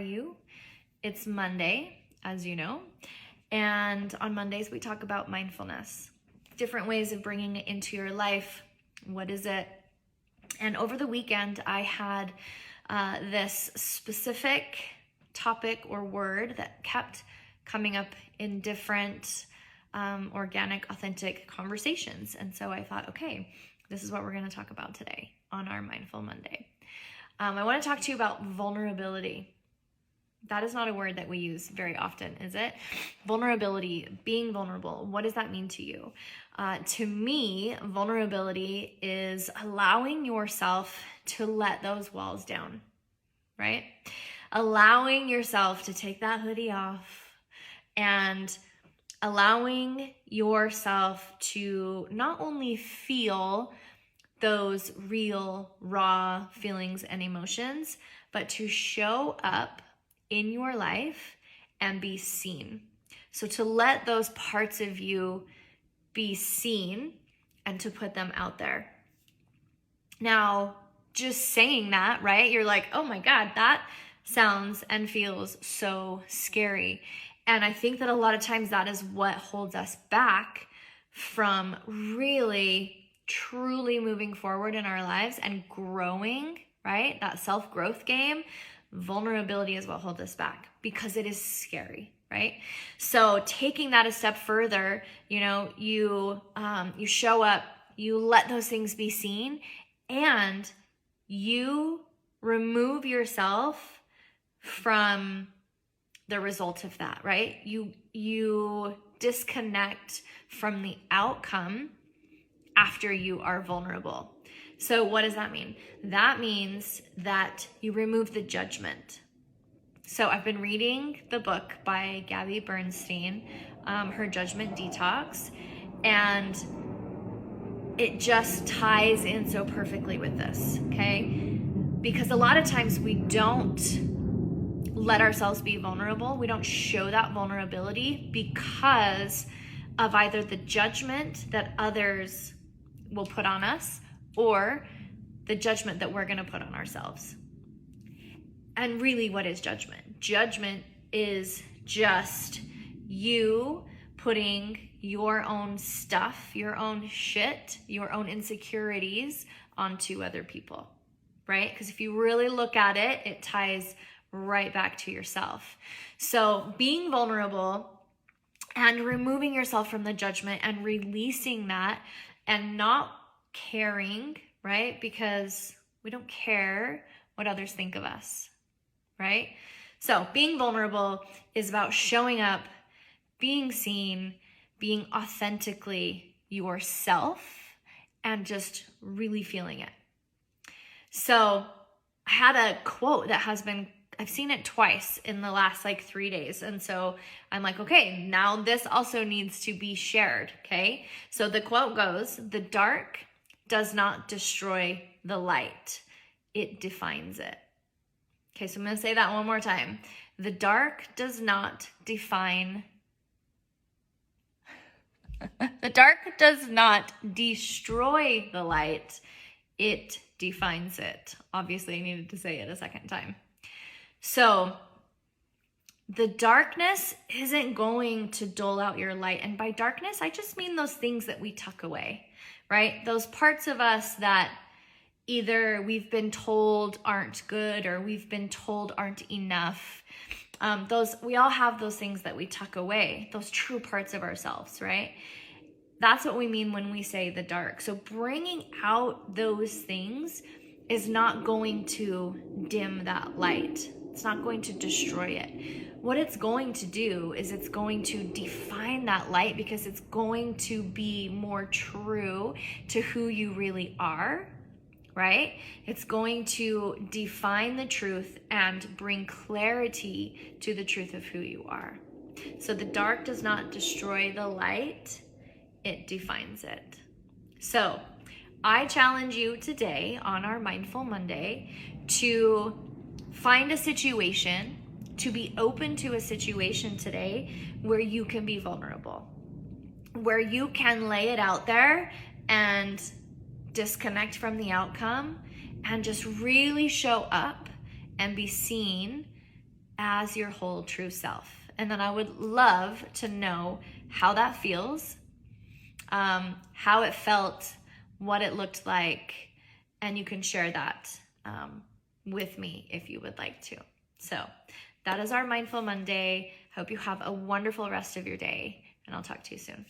you? It's Monday, as you know, and on Mondays we talk about mindfulness, different ways of bringing it into your life. What is it? And over the weekend, I had this specific topic or word that kept coming up in different organic, authentic conversations. And so I thought, okay, this is what we're going to talk about today on our Mindful Monday. I want to talk to you about vulnerability. That is not a word that we use very often, is it? Vulnerability, being vulnerable. What does that mean to you? To me, vulnerability is allowing yourself to let those walls down, right? Allowing yourself to take that hoodie off and allowing yourself to not only feel those real, raw feelings and emotions, but to show up in your life and be seen. So to let those parts of you be seen and to put them out there. Now, just saying that, right? You're like, oh my God, that sounds and feels so scary. And I think that a lot of times that is what holds us back from really truly moving forward in our lives and growing, right? That self-growth game. Vulnerability is what holds us back because it is scary, right? So taking that a step further, you show up, you let those things be seen, and you remove yourself from the result of that, right? You disconnect from the outcome after you are vulnerable. So what does that mean? That means that you remove the judgment. So I've been reading the book by Gabby Bernstein, her Judgment Detox, and it just ties in so perfectly with this, okay? Because a lot of times we don't let ourselves be vulnerable. We don't show that vulnerability because of either the judgment that others will put on us or the judgment that we're going to put on ourselves. And really, what is judgment? Judgment is just you putting your own stuff, your own shit, your own insecurities onto other people, right? Because if you really look at it, it ties right back to yourself. So being vulnerable and removing yourself from the judgment and releasing that and not caring, right? Because we don't care what others think of us, right? So being vulnerable is about showing up, being seen, being authentically yourself, and just really feeling it. So I had a quote that I've seen it twice in the last 3 days. And so I'm like, okay, now this also needs to be shared, okay? So the quote goes, "The dark does not destroy the light, it defines it." Okay, so I'm going to say that one more time. The dark does not define. The dark does not destroy the light, it defines it. Obviously, I needed to say it a second time. So the darkness isn't going to dull out your light. And by darkness, I just mean those things that we tuck away, right? Those parts of us that either we've been told aren't good or we've been told aren't enough. We all have those things that we tuck away, those true parts of ourselves, right? That's what we mean when we say the dark. So bringing out those things is not going to dim that light. It's not going to destroy it. What it's going to do is it's going to define that light because it's going to be more true to who you really are, right? It's going to define the truth and bring clarity to the truth of who you are. So the dark does not destroy the light, it defines it. So I challenge you today on our Mindful Monday to find a situation, to be open to a situation today where you can be vulnerable, where you can lay it out there and disconnect from the outcome and just really show up and be seen as your whole true self. And then I would love to know how that feels, how it felt, what it looked like, and you can share that with me if you would like to. So that is our Mindful Monday. Hope you have a wonderful rest of your day, and I'll talk to you soon.